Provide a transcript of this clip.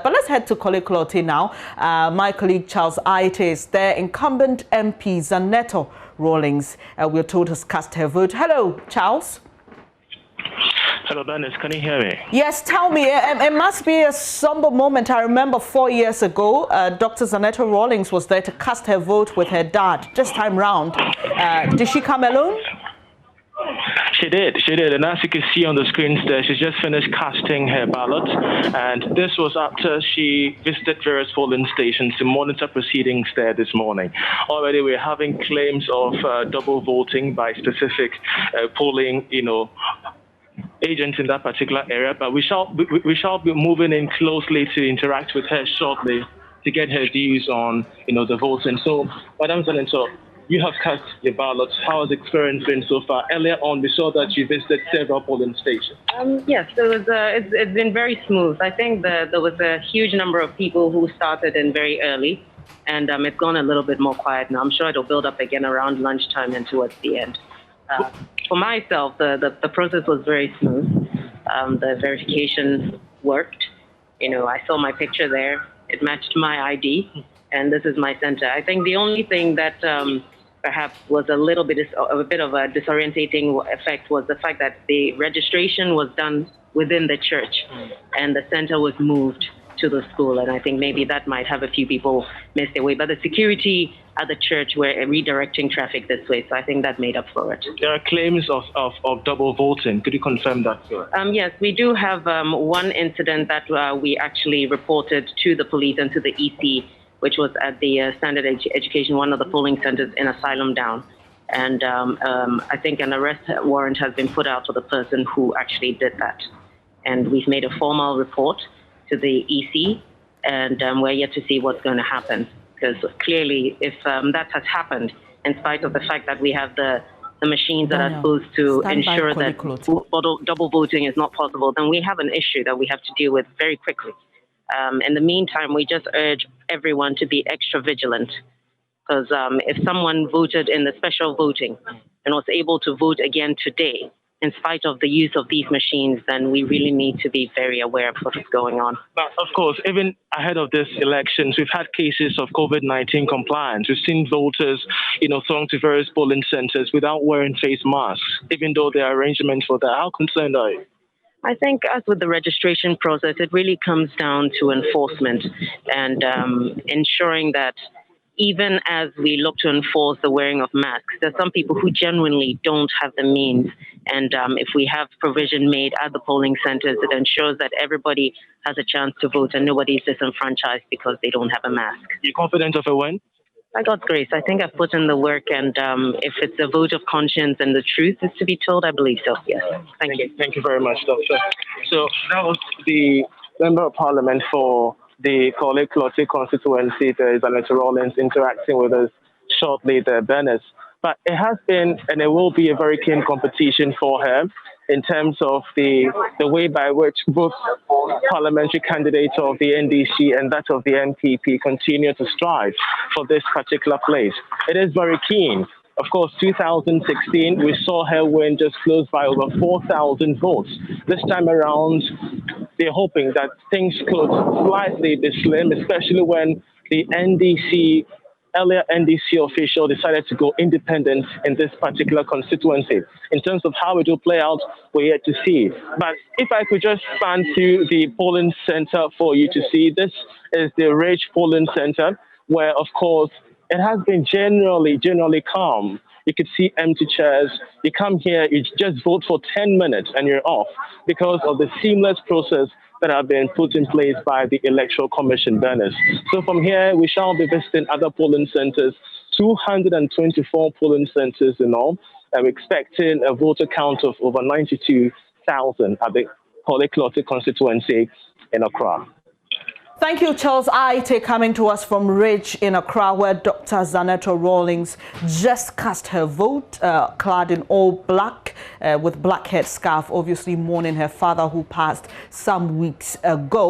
But let's head to Korle Klottey now. My colleague Charles Aite is there. Incumbent MP Zenator Rawlings, we're told, has cast her vote. Hello, Charles. Hello, Dennis. Can you hear me? Yes, tell me. It must be a somber moment. I remember 4 years ago, Dr. Zenator Rawlings was there to cast her vote with her dad. This time round, did she come alone? She did. And as you can see on the screens there, she's just finished casting her ballot. And this was after she visited various polling stations to monitor proceedings there this morning. Already we're having claims of double voting by specific polling, agents in that particular area. But we shall be moving in closely to interact with her shortly to get her views on, the voting. So, Madam Zenator, you have cast your ballots. How has the experience been so far? Earlier on, we saw that you visited several polling stations. Yes, it's been very smooth. I think there was a huge number of people who started in very early, and it's gone a little bit more quiet now. I'm sure it'll build up again around lunchtime and towards the end. For myself, the process was very smooth. The verification worked. I saw my picture there. It matched my ID, and this is my center. I think the only thing that perhaps was a bit of a disorientating effect was the fact that the registration was done within the church, and the center was moved to the school, and I think maybe that might have a few people missed their way. But the security at the church were redirecting traffic this way, so I think that made up for it. There are claims of double voting. Could you confirm that, sir? Yes, we do have one incident that we actually reported to the police and to the EC, which was at the Standard Education, one of the polling centers in Asylum Down. And I think an arrest warrant has been put out for the person who actually did that. And we've made a formal report to the EC, and we're yet to see what's going to happen. Because clearly, if that has happened, in spite of the fact that we have the machines that are supposed to ensure that double voting is not possible, then we have an issue that we have to deal with very quickly. In the meantime, we just urge everyone to be extra vigilant, because if someone voted in the special voting and was able to vote again today, in spite of the use of these machines, then we really need to be very aware of what's going on. But of course, even ahead of these elections, we've had cases of COVID-19 compliance. We've seen voters, thrown to various polling centers without wearing face masks, even though there are arrangements for that. How concerned are you? I think as with the registration process, it really comes down to enforcement and ensuring that even as we look to enforce the wearing of masks, there are some people who genuinely don't have the means. And if we have provision made at the polling centers, it ensures that everybody has a chance to vote and nobody is disenfranchised because they don't have a mask. You're confident of a win? By God's grace, I think I've put in the work, and if it's a vote of conscience and the truth is to be told, I believe so, yes. Thank you. Thank you very much, Doctor. So that was the Member of Parliament for the Korle Klottey constituency, Zenator Rawlings, interacting with us shortly there, Dennis. But it has been, and it will be, a very keen competition for her in terms of the way by which both parliamentary candidates of the NDC and that of the NPP continue to strive for this particular place. It is very keen. Of course, 2016, we saw her win just close by over 4,000 votes. This time around, they're hoping that things could slightly be slim, especially when the earlier NDC official decided to go independent in this particular constituency. In terms of how it will play out, we're yet to see. But if I could just span to the polling center for you to see, this is the Ridge polling center, where, of course, it has been generally calm. You could see empty chairs. You come here, you just vote for 10 minutes and you're off because of the seamless process that have been put in place by the Electoral Commission, Dennis. So from here, we shall be visiting other polling centers, 224 polling centers in all, and we're expecting a voter count of over 92,000 at the Korle Klottey constituency in Accra. Thank you, Charles Aite, coming to us from Ridge in Accra, where Dr. Zenator Rawlings just cast her vote, clad in all black, with black head scarf, obviously mourning her father who passed some weeks ago.